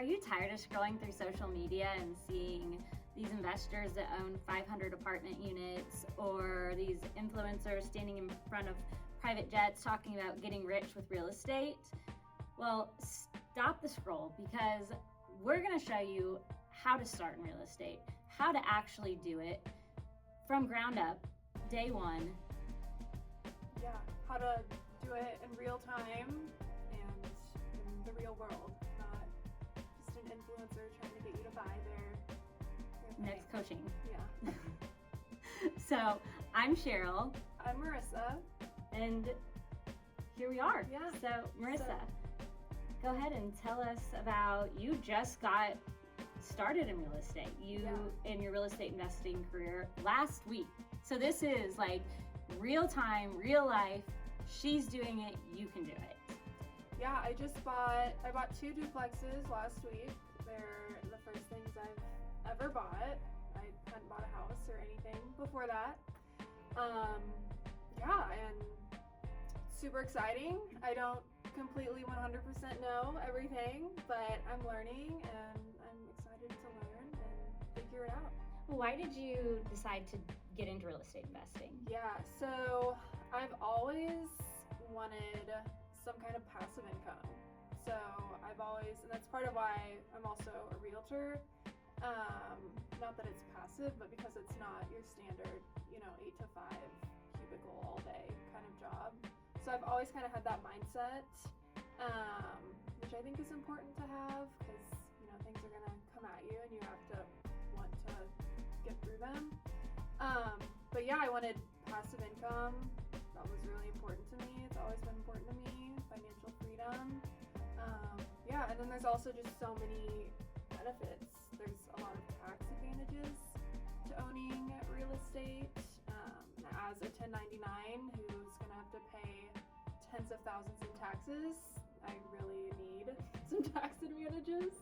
Are you tired of scrolling through social media and seeing these investors that own 500 apartment units, or these influencers standing in front of private jets talking about getting rich with real estate? Well, stop the scroll, because we're going to show you how to start in real estate, how to actually do it from ground up, day one. Yeah, how to do it in real time and in the real world, not just an influencer trying to get you to buy their Next coaching. Yeah. So I'm Cheryl. I'm Marissa. And here we are. Yeah. So Marissa, go ahead and tell us about, you just got started in real estate. In your real estate investing career last week. So this is like real time, real life. She's doing it, you can do it. Yeah, I bought 2 duplexes last week. They're the first things I've ever bought. I hadn't bought a house or anything before that. And super exciting. I don't completely 100% know everything, but I'm learning and I'm excited to learn and figure it out. Why did you decide to get into real estate investing? Yeah, so I've always wanted some kind of passive income. So and that's part of why I'm also a realtor. Not that it's passive, but because it's not your standard, 8 to 5 cubicle all day kind of job. So I've always kind of had that mindset, which I think is important to have, because, things are going to come at you and you have to want to get through them. But yeah, I wanted passive income. That was really important to me. It's always been important to me, financial freedom. And then there's also just so many benefits. There's a lot of tax advantages to owning real estate. As a 1099 who's going to have to pay tens of thousands in taxes, I really need some tax advantages.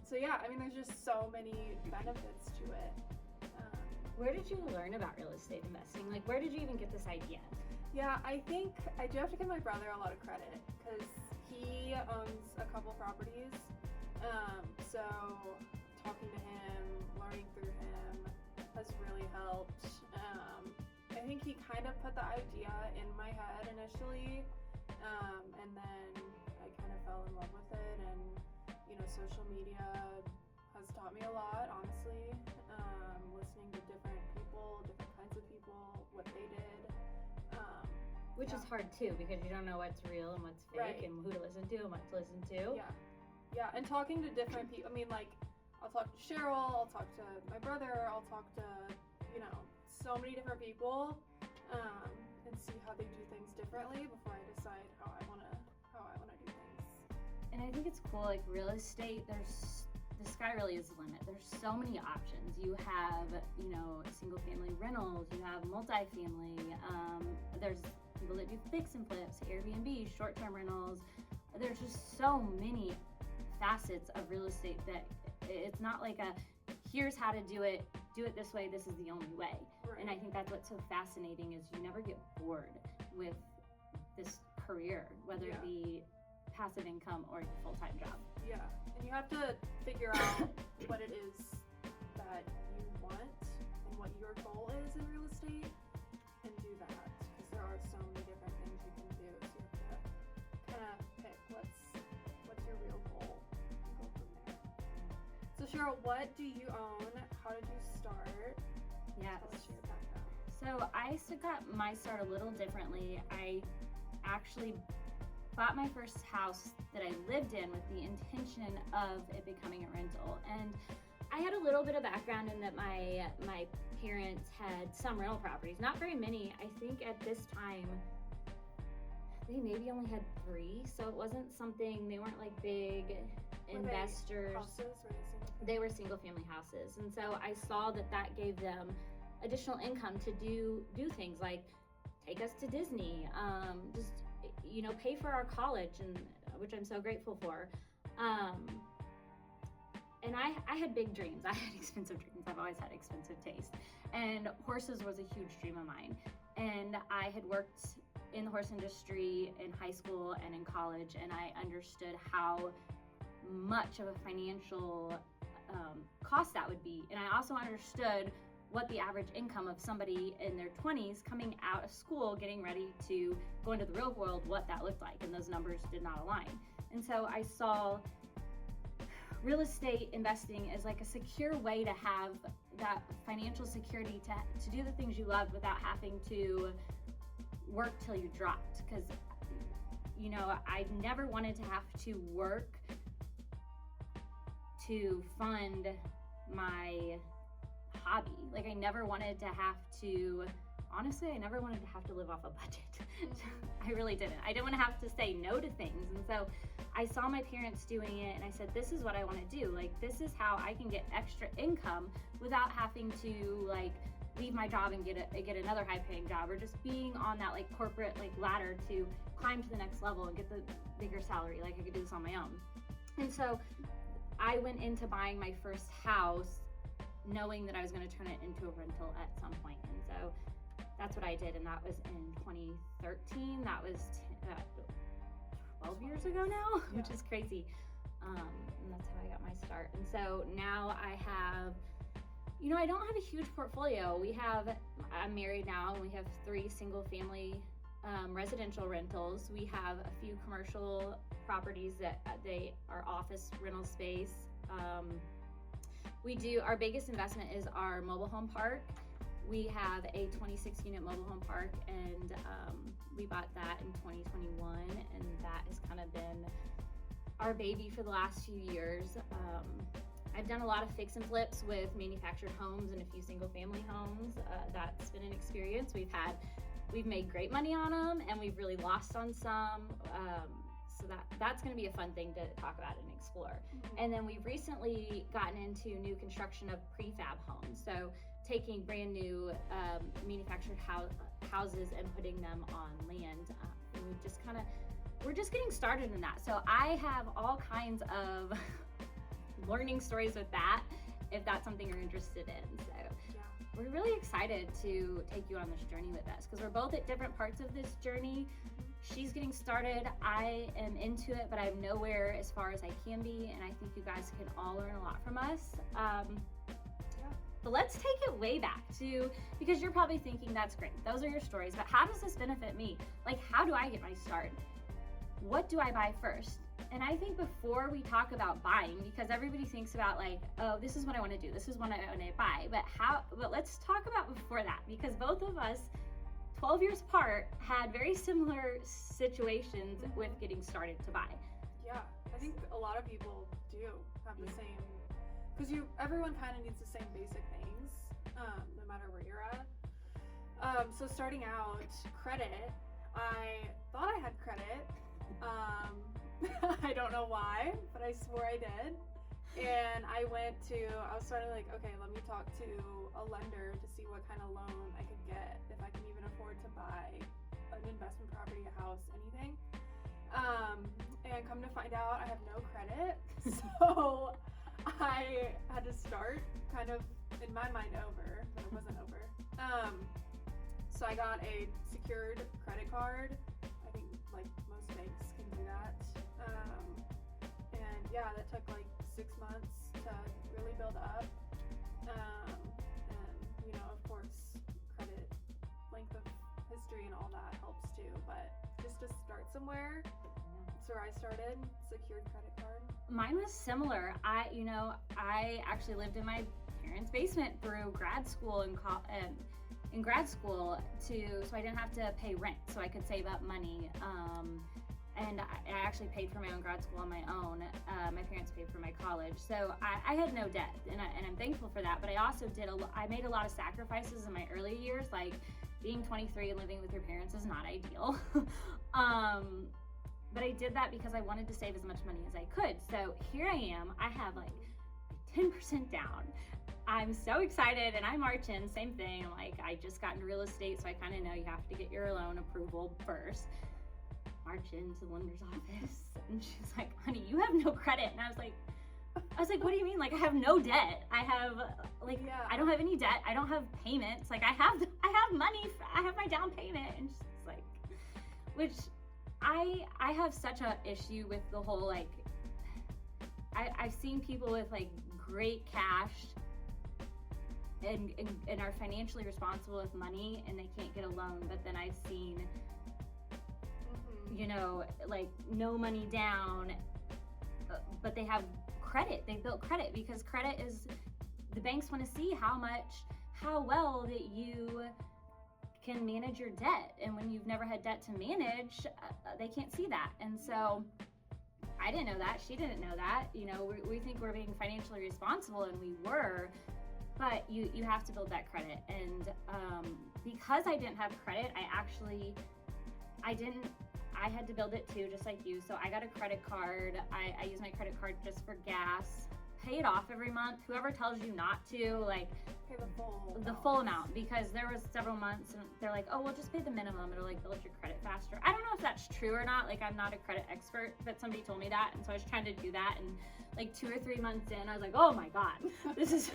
There's just so many benefits to it. Where did you learn about real estate investing? Like, where did you even get this idea? Yeah, I think I do have to give my brother a lot of credit, because he owns a couple properties. So talking to him, learning through him has really helped. I think he kind of put the idea in my head initially, and then I kind of fell in love with it, and social media has taught me a lot, honestly. Listening to different people, different kinds of people, what they did. Which is hard too, because you don't know what's real and what's fake, right, and who to listen to and what to listen to. Yeah, and talking to different people. I'll talk to Cheryl, I'll talk to my brother, I'll talk to, so many different people, and see how they do things differently before I decide how I want to do things. And I think it's cool, like real estate, the sky really is the limit. There's so many options. You have, single family rentals, you have multifamily, there's people that do fix and flips, Airbnb, short-term rentals. There's just so many facets of real estate that it's not like here's how to do it this way, this is the only way. Right. And I think that's what's so fascinating, is you never get bored with this career, whether it be passive income or a full-time job. Yeah, and you have to figure out what it is that you want and what your goal is in real estate, and do that, because there are so many different things you can do. So you have to kind of pick what's your real goal and go from there. So Cheryl, what do you own? How did you start? Yes. Tell us your background. So I got my start a little differently. I actually bought my first house that I lived in with the intention of it becoming a rental. And I had a little bit of background in that my parents had some rental properties, not very many. I think at this time, they maybe only had 3, so it wasn't something, they weren't like big investors. Houses? They were single family houses. And so I saw that gave them additional income to do things like take us to Disney, just pay for our college, and which I'm so grateful for. And I had big dreams. I had expensive dreams. I've always had expensive taste. And horses was a huge dream of mine. And I had worked in the horse industry in high school and in college, and I understood how much of a financial cost that would be. And I also understood what the average income of somebody in their 20s coming out of school, getting ready to go into the real world, what that looked like. And those numbers did not align. And so I saw real estate investing as like a secure way to have that financial security to do the things you love without having to work till you dropped. Because, you know, I never wanted to have to work to fund my hobby. Like, I never wanted to have to, honestly, I never wanted to have to live off a budget. I really didn't. I didn't want to have to say no to things. And so I saw my parents doing it and I said, this is what I want to do. Like, this is how I can get extra income without having to like leave my job and get another high paying job, or just being on that like corporate like ladder to climb to the next level and get the bigger salary. Like, I could do this on my own. And so I went into buying my first house knowing that I was going to turn it into a rental at some point. And so that's what I did. And that was in 2013. That was 12 years ago now, which is crazy. And that's how I got my start. And so now I have, you know, I don't have a huge portfolio. I'm married now, and we have 3 single family residential rentals. We have a few commercial properties that they are office rental space. Our biggest investment is our mobile home park. We have a 26 unit mobile home park, and we bought that in 2021, and that has kind of been our baby for the last few years. I've done a lot of fix and flips with manufactured homes and a few single family homes. That's been an experience. We've made great money on them, and we've really lost on some. So that's going to be a fun thing to talk about and explore. Mm-hmm. And then we've recently gotten into new construction of prefab homes. So taking brand new manufactured houses and putting them on land. And we're just getting started in that. So I have all kinds of learning stories with that, if that's something you're interested in. So we're really excited to take you on this journey with us, because we're both at different parts of this journey. She's getting started. I am into it, but I'm nowhere as far as I can be, and I think you guys can all learn a lot from us. But let's take it way back to, because you're probably thinking, that's great, those are your stories, but how does this benefit me? Like, how do I get my start? What do I buy first? And I think before we talk about buying, because everybody thinks about like, oh, this is what I want to do, this is what I want to buy, but let's talk about before that, because both of us, 12 years apart, had very similar situations with getting started to buy. Yeah, I think a lot of people do have the same, because everyone kind of needs the same basic things, no matter where you're at. So starting out, credit, I thought I had credit. I don't know why, but I swore I did. And I was sort of like, okay, let me talk to a lender to see what kind of loan I could get, if I can even afford to buy an investment property, a house, anything. And come to find out, I have no credit. So I had to start kind of, in my mind, over, but it wasn't over. So I got a secured credit card. I think like most banks can do that. And yeah, that took like 6 months to really build up. And you know, of course, credit, length of history and all that helps too, but just to start somewhere. That's where I started, secured credit card. Mine was similar. I actually lived in my parents' basement through grad school and in grad school so I didn't have to pay rent, so I could save up money. And I actually paid for my own grad school on my own. My parents paid for my college, so I had no debt, and I'm thankful for that. But I also I made a lot of sacrifices in my early years, like being 23 and living with your parents is not ideal. But I did that because I wanted to save as much money as I could. So here I am. I have like 10% down. I'm so excited, and I'm marching. Same thing. Like, I just got into real estate, so I kind of know you have to get your loan approval first. March into the lender's office, and she's like, honey, you have no credit. And I was like, what do you mean? Like, I have no debt. I don't have any debt. I don't have payments. Like, I have money. I have my down payment. And she's like, which I have such a issue with the whole, like, I've seen people with like great cash and are financially responsible with money and they can't get a loan, but then I've seen, you know, like no money down, but they have credit. They built credit because credit is, the banks want to see how well that you can manage your debt. And when you've never had debt to manage, they can't see that. And so I didn't know that. She didn't know that. You know, we think we're being financially responsible, and we were, but you have to build that credit. And because I didn't have credit, I had to build it too, just like you. So I got a credit card. I use my credit card just for gas. Pay it off every month. Whoever tells you not to, like, pay the full amount, because there was several months and they're like, oh, well, just pay the minimum. It'll like build your credit faster. I don't know if that's true or not. Like, I'm not a credit expert, but somebody told me that, and so I was trying to do that. And like 2 or 3 months in, I was like, oh my God, this is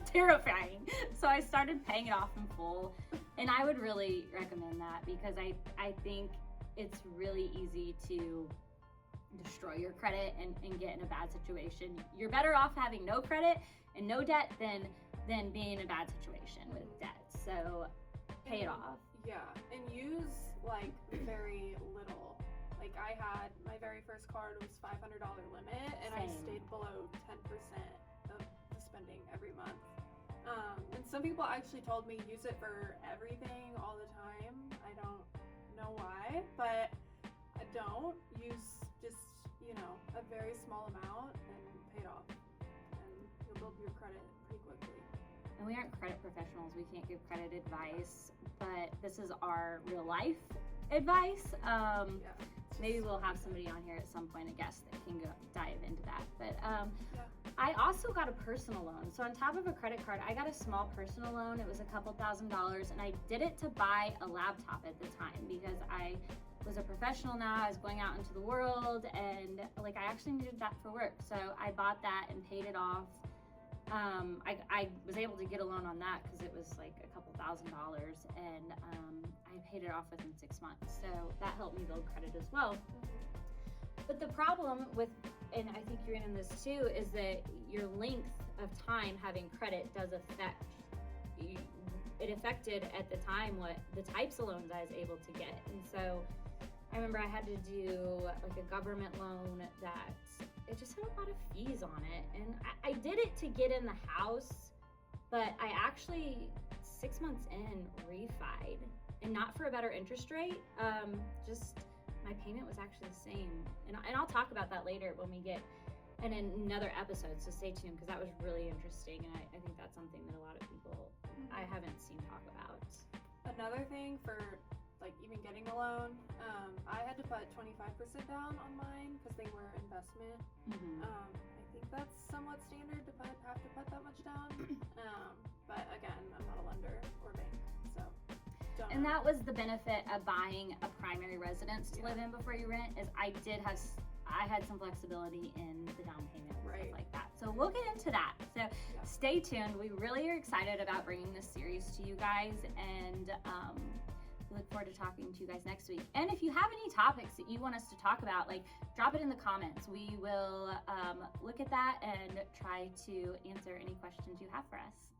terrifying. So I started paying it off in full, and I would really recommend that because I think it's really easy to destroy your credit and get in a bad situation. You're better off having no credit and no debt than being in a bad situation with debt. So pay it off. Yeah, and use like very little. Like I had, my very first card was $500 limit, and I stayed below 10% of the spending every month. And some people actually told me use it for everything all the time. I don't know why, but I don't. Use just, you know, a very small amount and pay it off, and you'll build your credit pretty quickly. And we aren't credit professionals. We can't give credit advice, but this is our real life advice. Maybe we'll have somebody on here at some point, a guest, that can go dive into that. But I also got a personal loan. So on top of a credit card, I got a small personal loan. It was a couple $1,000s, and I did it to buy a laptop at the time because I was a professional now. I was going out into the world, and like I actually needed that for work. So I bought that and paid it off. I was able to get a loan on that because it was like a couple $1,000s, and I paid it off within 6 months. So that helped me build credit as well. But the problem with, and I think you're in this too, is that your length of time having credit does affect you. It affected at the time what the types of loans I was able to get. And so I remember I had to do like a government loan that it just had a lot of fees on it. And I did it to get in the house, but I actually 6 months in refied, and not for a better interest rate. Just my payment was actually the same. And I'll talk about that later when we get in another episode, so stay tuned because that was really interesting, and I think that's something that a lot of people I haven't seen talk about. Another thing for like even getting a loan, I had to put 25% down on mine because they were investment. I think that's somewhat standard to have to put that much down. But again, I'm not a lender or bank, so don't and know. that was the benefit of buying a primary residence to live in before you rent, is I had some flexibility in the down payment and stuff like that. So we'll get into that. So stay tuned. We really are excited about bringing this series to you guys, and we look forward to talking to you guys next week. And if you have any topics that you want us to talk about, like, drop it in the comments. We will look at that and try to answer any questions you have for us.